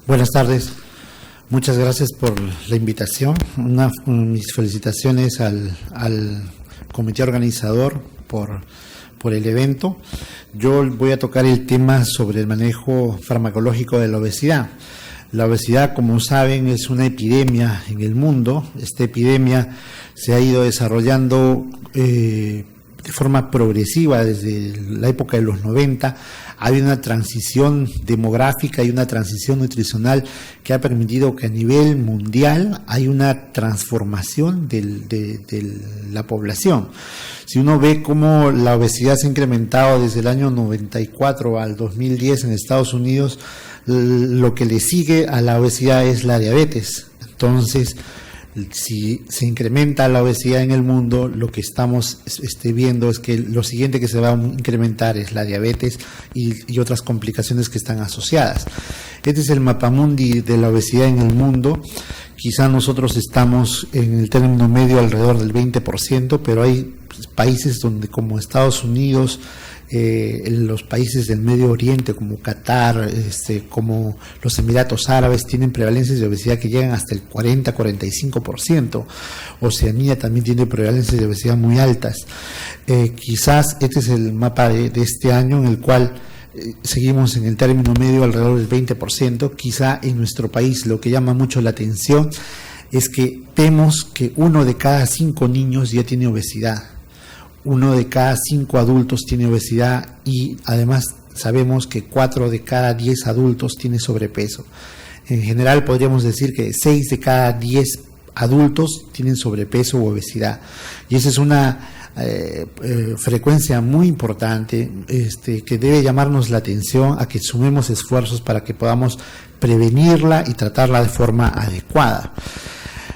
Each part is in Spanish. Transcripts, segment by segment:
Buenas tardes. Muchas gracias por la invitación. Mis felicitaciones al comité organizador por el evento. Yo voy a tocar el tema sobre el manejo farmacológico de la obesidad. La obesidad, como saben, es una epidemia en el mundo. Esta epidemia se ha ido desarrollando de forma progresiva desde la época de los 90. Hay una transición demográfica y una transición nutricional que ha permitido que a nivel mundial hay una transformación de la población. Si uno ve cómo la obesidad se ha incrementado desde el año 94 al 2010 en Estados Unidos, lo que le sigue a la obesidad es la diabetes. Entonces, si se incrementa la obesidad en el mundo, lo que estamos viendo es que lo siguiente que se va a incrementar es la diabetes y otras complicaciones que están asociadas. Este es el mapamundi de la obesidad en el mundo. Quizá nosotros estamos en el término medio alrededor del 20%, pero hay países donde, como Estados Unidos, los países del Medio Oriente como Qatar, como los Emiratos Árabes, tienen prevalencias de obesidad que llegan hasta el 40-45%. Oceanía también tiene prevalencias de obesidad muy altas. Quizás este es el mapa de este año en el cual seguimos en el término medio alrededor del 20%. Quizá en nuestro país lo que llama mucho la atención es que vemos que 1 de cada 5 niños ya tiene obesidad. 1 de cada 5 adultos tiene obesidad y además sabemos que 4 de cada 10 adultos tiene sobrepeso. En general podríamos decir que 6 de cada 10 adultos tienen sobrepeso u obesidad. Y esa es una frecuencia muy importante que debe llamarnos la atención a que sumemos esfuerzos para que podamos prevenirla y tratarla de forma adecuada.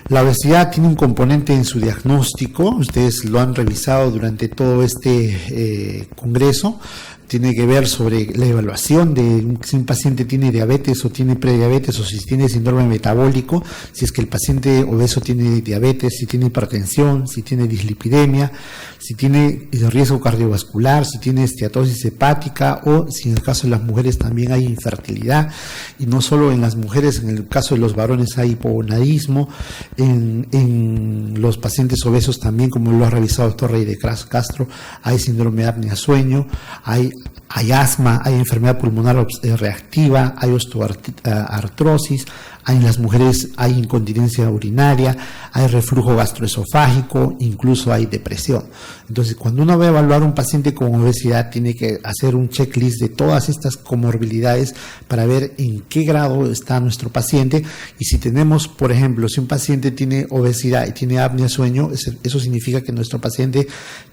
La obesidad tiene un componente en su diagnóstico, ustedes lo han revisado durante todo este congreso. Tiene que ver sobre la evaluación de si un paciente tiene diabetes o tiene prediabetes o si tiene síndrome metabólico, si es que el paciente obeso tiene diabetes, si tiene hipertensión, si tiene dislipidemia, si tiene riesgo cardiovascular, si tiene esteatosis hepática o si en el caso de las mujeres también hay infertilidad. Y no solo en las mujeres, en el caso de los varones hay hipogonadismo, en los pacientes obesos también, como lo ha revisado el doctor Rey de Castro, hay síndrome de apnea-sueño, hay asma, hay enfermedad pulmonar reactiva, hay osteoartrosis, en las mujeres hay incontinencia urinaria, hay reflujo gastroesofágico, incluso hay depresión. Entonces, cuando uno va a evaluar a un paciente con obesidad, tiene que hacer un checklist de todas estas comorbilidades para ver en qué grado está nuestro paciente. Y si tenemos, por ejemplo, si un paciente tiene obesidad y tiene apnea sueño, eso significa que nuestro paciente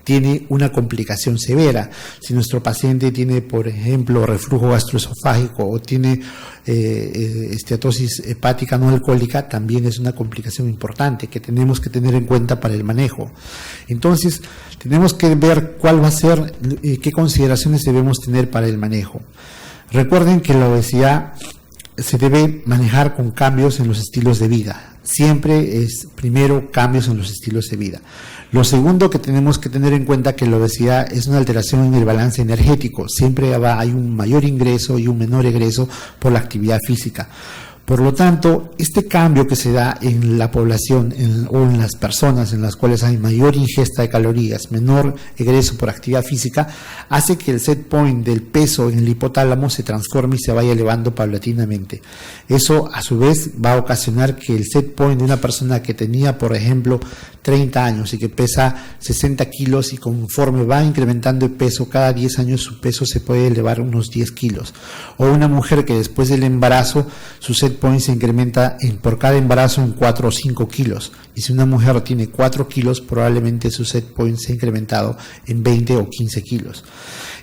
tiene una complicación severa. Si nuestro paciente tiene, por ejemplo, reflujo gastroesofágico o tiene esteatosis hepática no alcohólica, también es una complicación importante que tenemos que tener en cuenta para el manejo. Entonces, tenemos que ver cuál va a ser, qué consideraciones debemos tener para el manejo. Recuerden que la obesidad se debe manejar con cambios en los estilos de vida. Siempre es primero cambios en los estilos de vida. Lo segundo que tenemos que tener en cuenta que la obesidad es una alteración en el balance energético. Siempre hay un mayor ingreso y un menor egreso por la actividad física. Por lo tanto, este cambio que se da en la población o en las personas en las cuales hay mayor ingesta de calorías, menor egreso por actividad física, hace que el set point del peso en el hipotálamo se transforme y se vaya elevando paulatinamente. Eso, a su vez, va a ocasionar que el set point de una persona que tenía, por ejemplo, 30 años y que pesa 60 kilos y conforme va incrementando el peso, cada 10 años su peso se puede elevar unos 10 kilos. O una mujer que después del embarazo, su set point se incrementa por cada embarazo en 4 o 5 kilos. Y si una mujer tiene 4 kilos, probablemente su set point se ha incrementado en 20 o 15 kilos.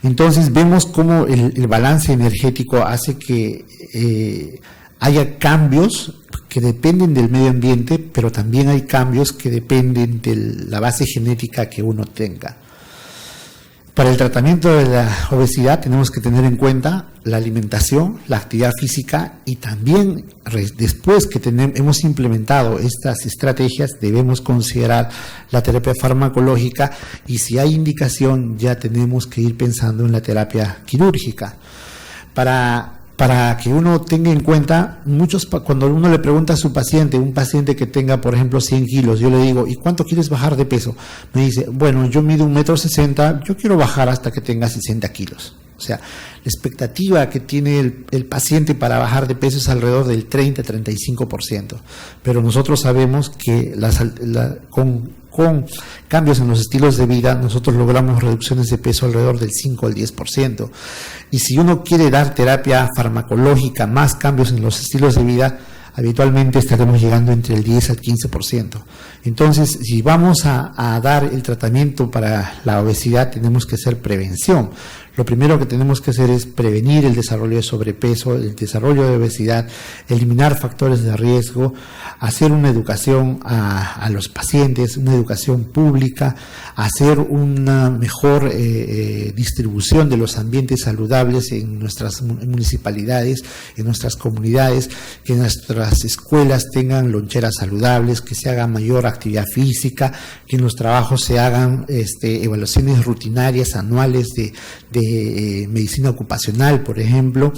Entonces vemos cómo el balance energético hace que haya cambios que dependen del medio ambiente, pero también hay cambios que dependen de la base genética que uno tenga. Para el tratamiento de la obesidad tenemos que tener en cuenta la alimentación, la actividad física y también después que hemos implementado estas estrategias debemos considerar la terapia farmacológica y si hay indicación ya tenemos que ir pensando en la terapia quirúrgica. Para para que uno tenga en cuenta, cuando uno le pregunta a su paciente, un paciente que tenga, por ejemplo, 100 kilos, yo le digo, ¿y cuánto quieres bajar de peso? Me dice, bueno, yo mido 1,60 m, yo quiero bajar hasta que tenga 60 kilos. O sea, la expectativa que tiene el paciente para bajar de peso es alrededor del 30-35%, pero nosotros sabemos que con cambios en los estilos de vida, nosotros logramos reducciones de peso alrededor del 5 al 10%. Y si uno quiere dar terapia farmacológica más cambios en los estilos de vida, habitualmente estaremos llegando entre el 10 al 15%. Entonces, si vamos a dar el tratamiento para la obesidad, tenemos que hacer prevención. Lo primero que tenemos que hacer es prevenir el desarrollo de sobrepeso, el desarrollo de obesidad, eliminar factores de riesgo, hacer una educación a los pacientes, una educación pública, hacer una mejor distribución de los ambientes saludables en nuestras municipalidades, en nuestras comunidades, que nuestras escuelas tengan loncheras saludables, que se haga mayor actividad física, que en los trabajos se hagan evaluaciones rutinarias anuales de medicina ocupacional, por ejemplo,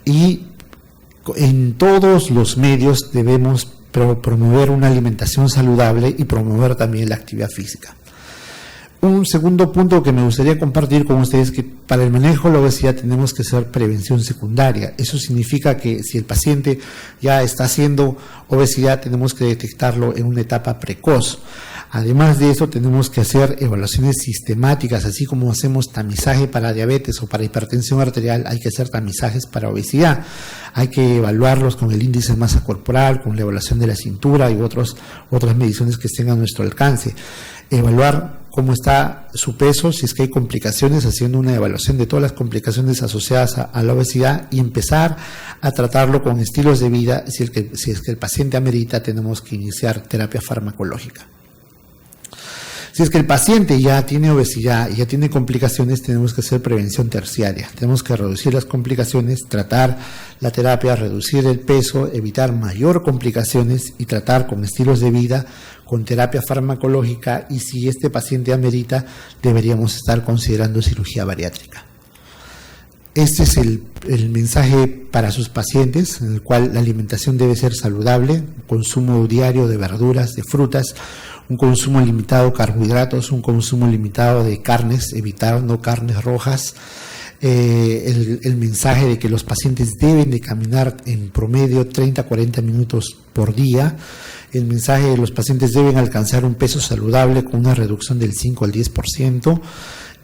y en todos los medios debemos promover una alimentación saludable y promover también la actividad física. Un segundo punto que me gustaría compartir con ustedes es que para el manejo de la obesidad tenemos que hacer prevención secundaria. Eso significa que si el paciente ya está haciendo obesidad, tenemos que detectarlo en una etapa precoz. Además de eso, tenemos que hacer evaluaciones sistemáticas, así como hacemos tamizaje para diabetes o para hipertensión arterial, hay que hacer tamizajes para obesidad. Hay que evaluarlos con el índice de masa corporal, con la evaluación de la cintura y otras mediciones que estén a nuestro alcance. Evaluar cómo está su peso, si es que hay complicaciones, haciendo una evaluación de todas las complicaciones asociadas a la obesidad y empezar a tratarlo con estilos de vida. Si es que el paciente amerita, tenemos que iniciar terapia farmacológica. Si es que el paciente ya tiene obesidad y ya tiene complicaciones, tenemos que hacer prevención terciaria. Tenemos que reducir las complicaciones, tratar la terapia, reducir el peso, evitar mayor complicaciones y tratar con estilos de vida, con terapia farmacológica, y si este paciente amerita, deberíamos estar considerando cirugía bariátrica. Este es el mensaje para sus pacientes, en el cual la alimentación debe ser saludable, consumo diario de verduras, de frutas, un consumo limitado de carbohidratos, un consumo limitado de carnes, evitando carnes rojas. El mensaje de que los pacientes deben de caminar en promedio 30-40 minutos por día. El mensaje de los pacientes deben alcanzar un peso saludable con una reducción del 5 al 10%.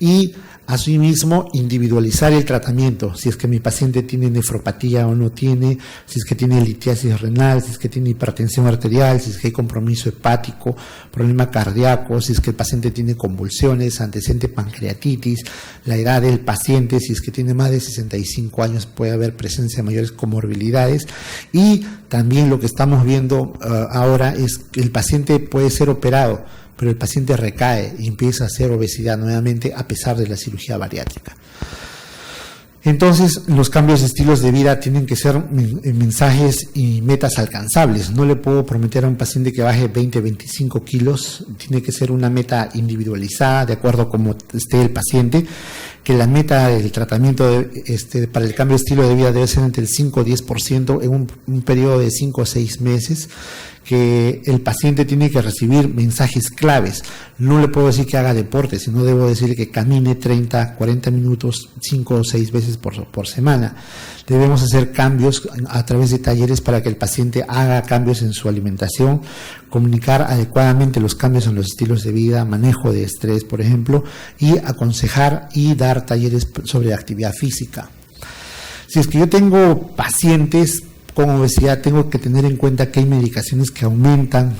Y asimismo, individualizar el tratamiento, si es que mi paciente tiene nefropatía o no tiene, si es que tiene litiasis renal, si es que tiene hipertensión arterial, si es que hay compromiso hepático, problema cardíaco, si es que el paciente tiene convulsiones, antecedente pancreatitis, la edad del paciente, si es que tiene más de 65 años puede haber presencia de mayores comorbilidades. Y también lo que estamos viendo ahora es que el paciente puede ser operado, pero el paciente recae y empieza a hacer obesidad nuevamente a pesar de la cirugía bariátrica. Entonces, los cambios de estilos de vida tienen que ser mensajes y metas alcanzables. No le puedo prometer a un paciente que baje 20-25 kilos, tiene que ser una meta individualizada, de acuerdo a cómo esté el paciente, que la meta del tratamiento para el cambio de estilo de vida debe ser entre el 5 o 10% en un periodo de 5 o 6 meses, que el paciente tiene que recibir mensajes claves. No le puedo decir que haga deporte, sino debo decirle que camine 30-40 minutos 5 o 6 veces por semana. Debemos hacer cambios a través de talleres para que el paciente haga cambios en su alimentación, comunicar adecuadamente los cambios en los estilos de vida, manejo de estrés, por ejemplo, y aconsejar y dar talleres sobre actividad física. Si es que yo tengo pacientes con obesidad, tengo que tener en cuenta que hay medicaciones que aumentan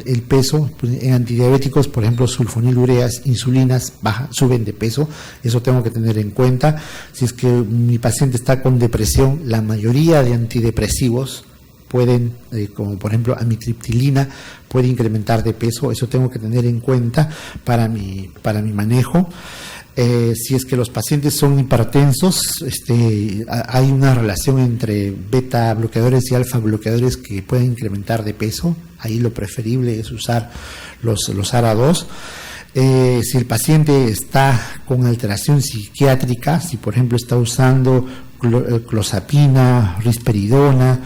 el peso. En antidiabéticos, por ejemplo, sulfonilureas, insulinas, suben de peso. Eso tengo que tener en cuenta. Si es que mi paciente está con depresión, la mayoría de antidepresivos pueden, como por ejemplo amitriptilina, puede incrementar de peso. Eso tengo que tener en cuenta para mi manejo. Si es que los pacientes son hipertensos, hay una relación entre beta bloqueadores y alfa bloqueadores que pueden incrementar de peso. Ahí lo preferible es usar los ARA2. Si el paciente está con alteración psiquiátrica, si por ejemplo está usando clozapina, risperidona,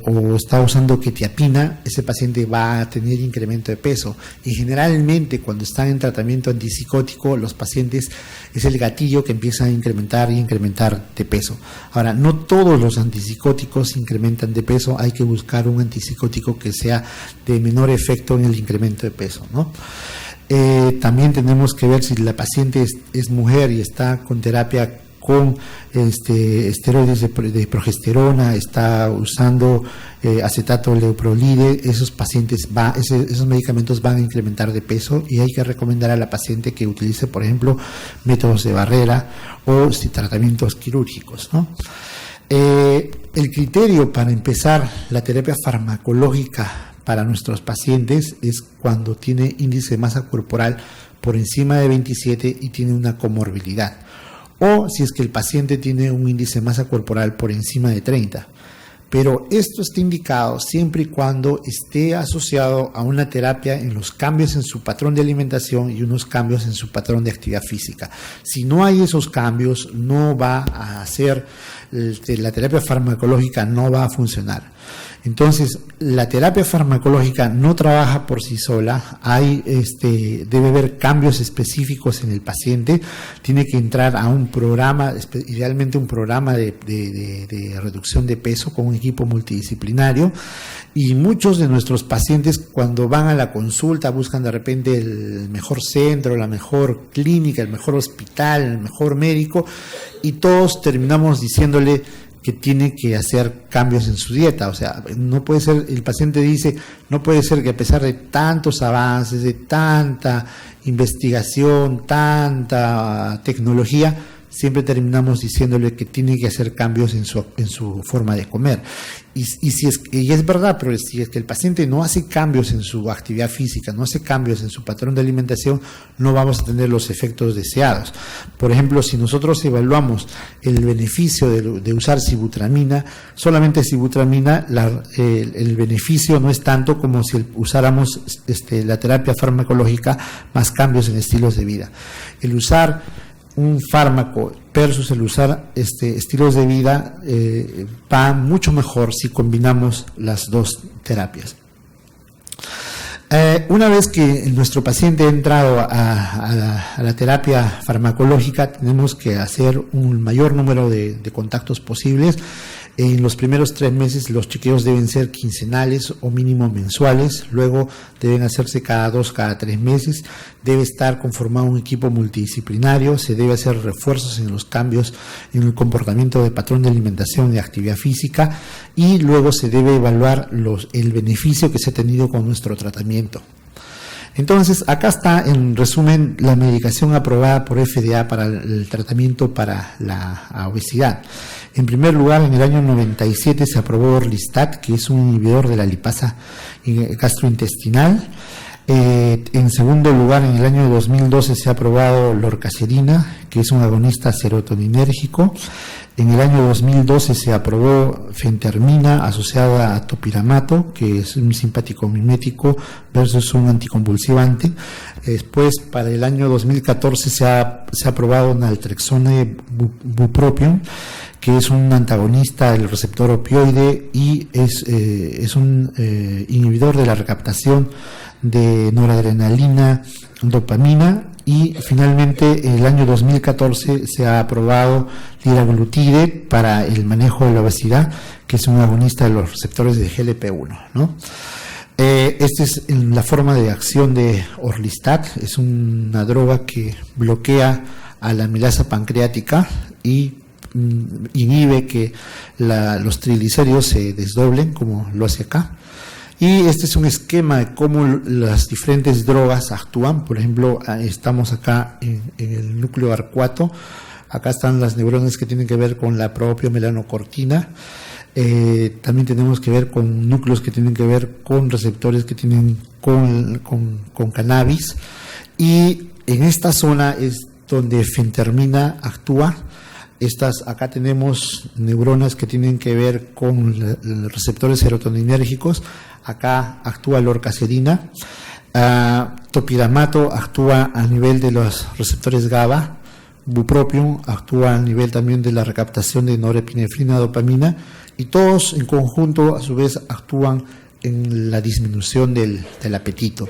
o está usando quetiapina, ese paciente va a tener incremento de peso. Y generalmente cuando están en tratamiento antipsicótico, los pacientes es el gatillo que empieza a incrementar de peso. Ahora, no todos los antipsicóticos incrementan de peso, hay que buscar un antipsicótico que sea de menor efecto en el incremento de peso, ¿no? También tenemos que ver si la paciente es mujer y está con terapia con esteroides de progesterona, está usando acetato leuprolide, esos medicamentos van a incrementar de peso y hay que recomendar a la paciente que utilice, por ejemplo, métodos de barrera o tratamientos quirúrgicos, ¿no? El criterio para empezar la terapia farmacológica para nuestros pacientes es cuando tiene índice de masa corporal por encima de 27 y tiene una comorbilidad, o si es que el paciente tiene un índice de masa corporal por encima de 30. Pero esto está indicado siempre y cuando esté asociado a una terapia en los cambios en su patrón de alimentación y unos cambios en su patrón de actividad física. Si no hay esos cambios, no va a hacer, la terapia farmacológica no va a funcionar. Entonces, la terapia farmacológica no trabaja por sí sola, debe haber cambios específicos en el paciente, tiene que entrar a un programa, idealmente un programa de reducción de peso con un equipo multidisciplinario, y muchos de nuestros pacientes cuando van a la consulta buscan de repente el mejor centro, la mejor clínica, el mejor hospital, el mejor médico, y todos terminamos diciéndole que tiene que hacer cambios en su dieta. O sea, no puede ser, el paciente dice, no puede ser que a pesar de tantos avances, de tanta investigación, tanta tecnología, siempre terminamos diciéndole que tiene que hacer cambios en su forma de comer. Y es verdad, pero si es que el paciente no hace cambios en su actividad física, no hace cambios en su patrón de alimentación, no vamos a tener los efectos deseados. Por ejemplo, si nosotros evaluamos el beneficio de usar sibutramina, solamente sibutramina, el beneficio no es tanto como si usáramos la terapia farmacológica más cambios en estilos de vida. El usar un fármaco versus el usar estilos de vida va mucho mejor si combinamos las dos terapias. Una vez que nuestro paciente ha entrado a la terapia farmacológica, tenemos que hacer un mayor número de contactos posibles. En los primeros 3 meses los chequeos deben ser quincenales o mínimo mensuales, luego deben hacerse cada 2, cada 3 meses, debe estar conformado un equipo multidisciplinario, se debe hacer refuerzos en los cambios en el comportamiento de patrón de alimentación y de actividad física, y luego se debe evaluar el beneficio que se ha tenido con nuestro tratamiento. Entonces, acá está en resumen la medicación aprobada por FDA para el tratamiento para la obesidad. En primer lugar, en el año 97 se aprobó Orlistat, que es un inhibidor de la lipasa gastrointestinal. En segundo lugar, en el año 2012 se ha aprobado Lorcacerina, que es un agonista serotoninérgico. En el año 2012 se aprobó Fentermina asociada a topiramato, que es un simpático mimético versus un anticonvulsivante. Después, para el año 2014 se ha aprobado Naltrexona y bupropion, que es un antagonista del receptor opioide y es un inhibidor de la recaptación de noradrenalina, dopamina. Y finalmente, en el año 2014 se ha aprobado liraglutide para el manejo de la obesidad, que es un agonista de los receptores de GLP-1, ¿no? Esta es la forma de acción de Orlistat, es una droga que bloquea a la amilasa pancreática y inhibe que los triglicéridos se desdoblen, como lo hace acá. Y este es un esquema de cómo las diferentes drogas actúan. Por ejemplo, estamos acá en el núcleo arcuato. Acá están las neuronas que tienen que ver con la propiomelanocortina. También tenemos que ver con núcleos que tienen que ver con receptores que tienen con cannabis. Y en esta zona es donde fentermina actúa. Acá tenemos neuronas que tienen que ver con receptores serotoninérgicos. Acá actúa lorcacerina. Topiramato actúa a nivel de los receptores GABA, bupropión actúa a nivel también de la recaptación de norepinefrina, dopamina, y todos en conjunto a su vez actúan en la disminución del apetito.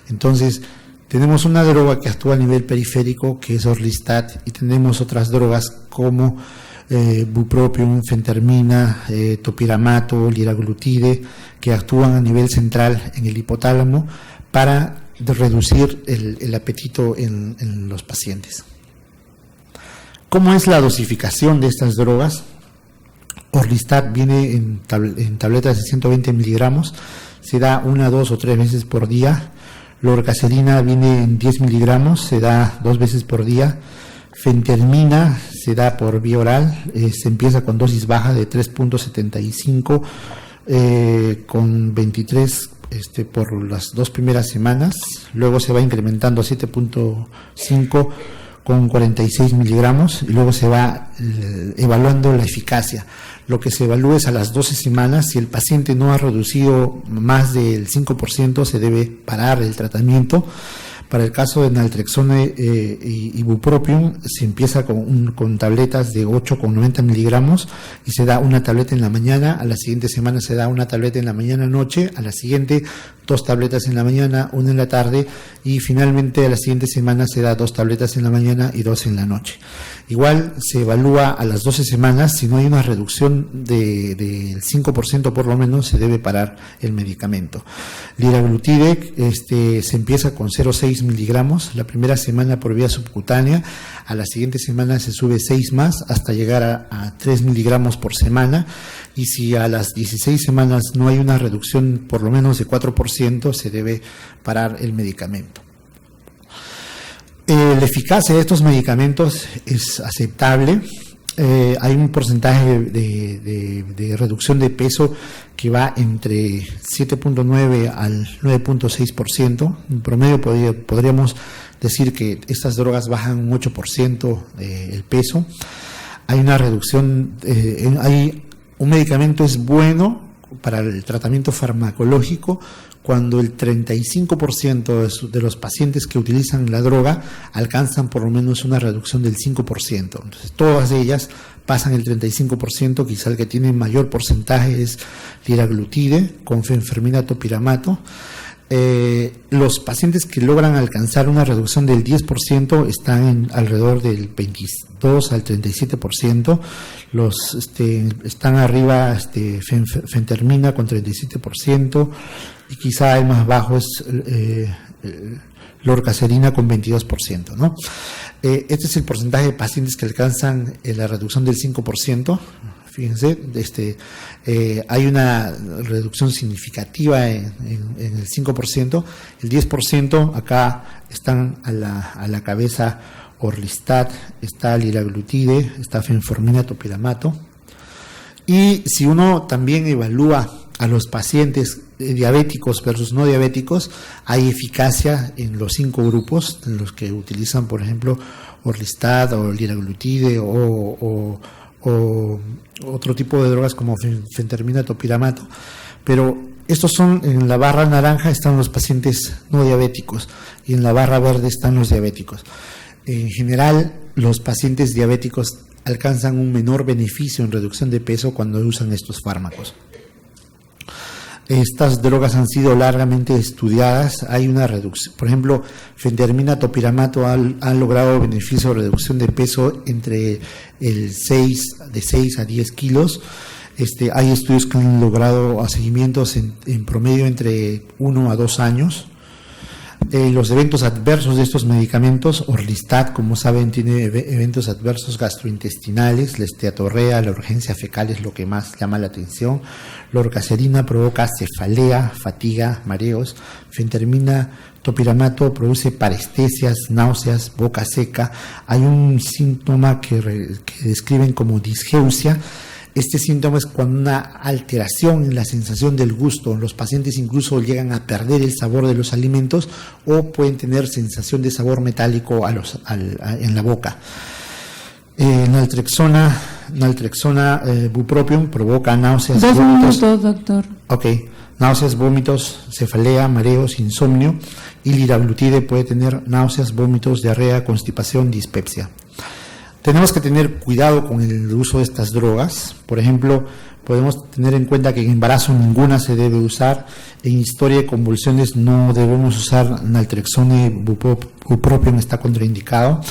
Entonces, tenemos una droga que actúa a nivel periférico, que es Orlistat, y tenemos otras drogas como bupropión, fentermina, topiramato, liraglutide, que actúan a nivel central en el hipotálamo para reducir el apetito en los pacientes. ¿Cómo es la dosificación de estas drogas? Orlistat viene en tabletas de 120 miligramos, se da 1, 2 o 3 veces por día. Lorcacerina viene en 10 miligramos, se da 2 veces por día. Fentermina se da por vía oral, se empieza con dosis baja de 3.75 con 23 por las 2 primeras semanas, luego se va incrementando a 7.5 con 46 miligramos y luego se va evaluando la eficacia. Lo que se evalúa es a las 12 semanas. Si el paciente no ha reducido más del 5%, se debe parar el tratamiento. Para el caso de naltrexona y bupropión, se empieza con tabletas de 8,90 miligramos y se da una tableta en la mañana. A la siguiente semana se da una tableta en la mañana-noche, a la siguiente 2 tabletas en la mañana, 1 en la tarde, y finalmente a la siguiente semana se da 2 tabletas en la mañana y 2 en la noche. Igual se evalúa a las 12 semanas. Si no hay una reducción del 5% por lo menos, se debe parar el medicamento. Liraglutide se empieza con 0,6 miligramos la primera semana por vía subcutánea, a la siguiente semana se sube 6 más hasta llegar a 3 miligramos por semana, y si a las 16 semanas no hay una reducción por lo menos de 4%, se debe parar el medicamento. La eficacia de estos medicamentos es aceptable. Hay un porcentaje de reducción de peso que va entre 7.9 al 9.6%. En promedio podríamos decir que estas drogas bajan un 8% el peso. Hay una reducción, un medicamento es bueno para el tratamiento farmacológico cuando el 35% de los pacientes que utilizan la droga alcanzan por lo menos una reducción del 5%. Entonces, todas ellas pasan el 35%, quizá el que tiene mayor porcentaje es liraglutide con fenfermina topiramato. Los pacientes que logran alcanzar una reducción del 10% están alrededor del 22 al 37%. Están arriba fentermina con 37%, y quizá el más bajo es lorcacerina con 22%, ¿no? Este es el porcentaje de pacientes que alcanzan la reducción del 5%. Fíjense, hay una reducción significativa en el 5%, el 10%, acá están a la cabeza Orlistat, está liraglutide, está fenformina topiramato. Y si uno también evalúa a los pacientes diabéticos versus no diabéticos, hay eficacia en los 5 grupos, en los que utilizan, por ejemplo, Orlistat o liraglutide o otro tipo de drogas como fentermina topiramato, pero estos son, en la barra naranja están los pacientes no diabéticos y en la barra verde están los diabéticos. En general, los pacientes diabéticos alcanzan un menor beneficio en reducción de peso cuando usan estos fármacos. Estas drogas han sido largamente estudiadas. Hay una reducción, por ejemplo, fentermina topiramato ha logrado beneficio de reducción de peso entre de 6 a 10 kilos. Hay estudios que han logrado seguimientos en promedio entre 1 a 2 años. Los eventos adversos de estos medicamentos, Orlistat, como saben, tiene eventos adversos gastrointestinales, la esteatorrea, la urgencia fecal es lo que más llama la atención. Lorcacerina provoca cefalea, fatiga, mareos. Fentermina topiramato produce parestesias, náuseas, boca seca. Hay un síntoma que describen como disgeusia. Este síntoma es cuando una alteración en la sensación del gusto. Los pacientes incluso llegan a perder el sabor de los alimentos o pueden tener sensación de sabor metálico en la boca. Naltrexona, bupropión provoca náuseas. 2 minutos, doctor. Ok, náuseas, vómitos, cefalea, mareos, insomnio, y liraglutide puede tener náuseas, vómitos, diarrea, constipación, dispepsia. Tenemos que tener cuidado con el uso de estas drogas. Por ejemplo, podemos tener en cuenta que en embarazo ninguna se debe usar. En historia de convulsiones no debemos usar naltrexone, bupropión está contraindicado.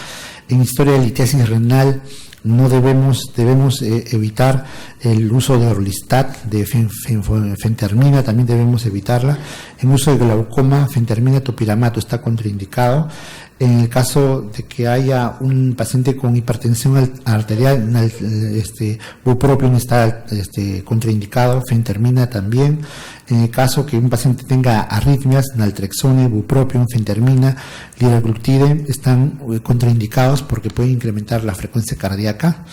En historia de litiasis renal no debemos evitar el uso de orlistat, de fentermina, también debemos evitarla. En uso de glaucoma, fentermina, topiramato está contraindicado. En el caso de que haya un paciente con hipertensión arterial, bupropión está contraindicado, fentermina también. En el caso que un paciente tenga arritmias, naltrexone, bupropión, fentermina, liraglutide están contraindicados porque pueden incrementar la frecuencia cardíaca.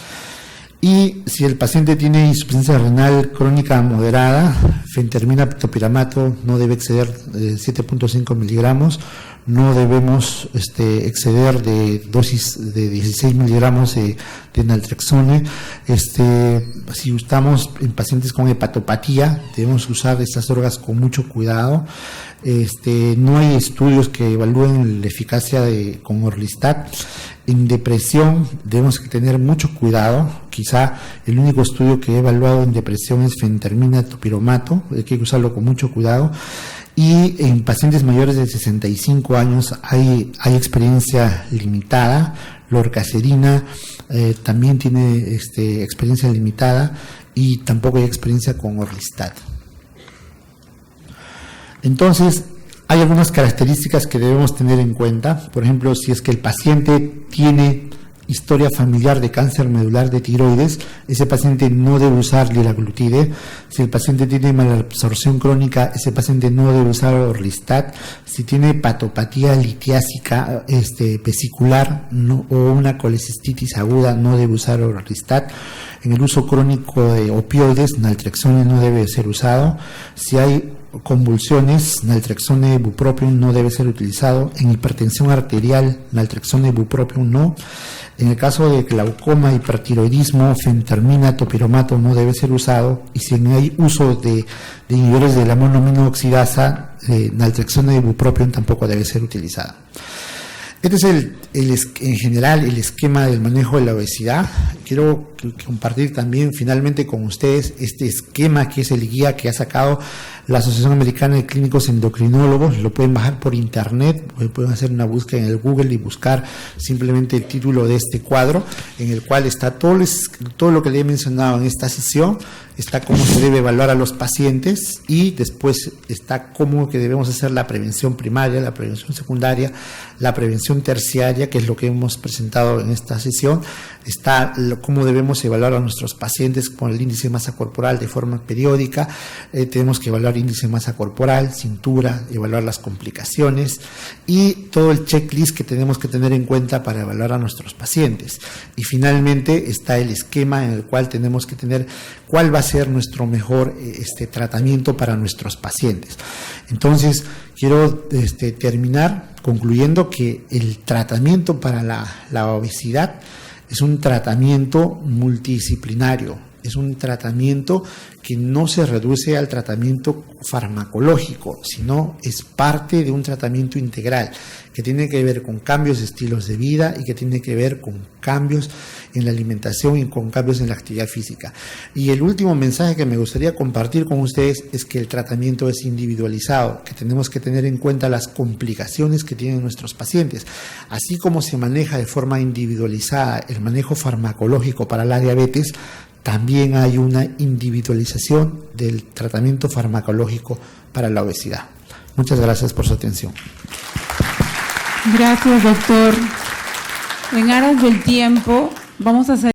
Y si el paciente tiene insuficiencia renal crónica moderada, fentermina, topiramato no debe exceder 7.5 miligramos. No debemos exceder de dosis de 16 miligramos de naltrexone. Si estamos en pacientes con hepatopatía, debemos usar estas drogas con mucho cuidado. No hay estudios que evalúen la eficacia con orlistat. En depresión debemos tener mucho cuidado. Quizá el único estudio que he evaluado en depresión es fentermina, topiramato. Hay que usarlo con mucho cuidado. Y en pacientes mayores de 65 años hay experiencia limitada. Lorcacerina también tiene experiencia limitada y tampoco hay experiencia con orlistat. Entonces, hay algunas características que debemos tener en cuenta. Por ejemplo, si es que el paciente tiene historia familiar de cáncer medular de tiroides, ese paciente no debe usar liraglutide. Si el paciente tiene malabsorción crónica, ese paciente no debe usar orlistat. Si tiene hepatopatía litiásica vesicular o una colecistitis aguda, no debe usar orlistat. En el uso crónico de opioides, naltrexone no debe ser usado. Si hay convulsiones, naltrexone, bupropión no debe ser utilizado. En hipertensión arterial, naltrexone, bupropión no. En el caso de glaucoma, hipertiroidismo, fentermina, topiramato no debe ser usado. Y si no hay uso de inhibidores de la monoaminoxidasa, naltrexone, bupropión tampoco debe ser utilizada. Este es en general el esquema del manejo de la obesidad. Quiero compartir también finalmente con ustedes este esquema que es el guía que ha sacado la Asociación Americana de Clínicos Endocrinólogos. Lo pueden bajar por internet, pueden hacer una búsqueda en el Google y buscar simplemente el título de este cuadro, en el cual está todo lo que le he mencionado en esta sesión. Está cómo se debe evaluar a los pacientes y después está cómo que debemos hacer la prevención primaria, la prevención secundaria, la prevención terciaria, que es lo que hemos presentado en esta sesión. Está cómo debemos evaluar a nuestros pacientes con el índice de masa corporal de forma periódica. Tenemos que evaluar índice de masa corporal, cintura, evaluar las complicaciones y todo el checklist que tenemos que tener en cuenta para evaluar a nuestros pacientes. Y finalmente está el esquema en el cual tenemos que tener cuál va a ser nuestro mejor tratamiento para nuestros pacientes. Entonces, quiero terminar concluyendo que el tratamiento para la obesidad es un tratamiento multidisciplinario, es un tratamiento que no se reduce al tratamiento farmacológico, sino es parte de un tratamiento integral que tiene que ver con cambios de estilos de vida y que tiene que ver con cambios en la alimentación y con cambios en la actividad física. Y el último mensaje que me gustaría compartir con ustedes es que el tratamiento es individualizado, que tenemos que tener en cuenta las complicaciones que tienen nuestros pacientes. Así como se maneja de forma individualizada el manejo farmacológico para la diabetes, también hay una individualización del tratamiento farmacológico para la obesidad. Muchas gracias por su atención. Gracias, doctor. En aras del tiempo, vamos a hacer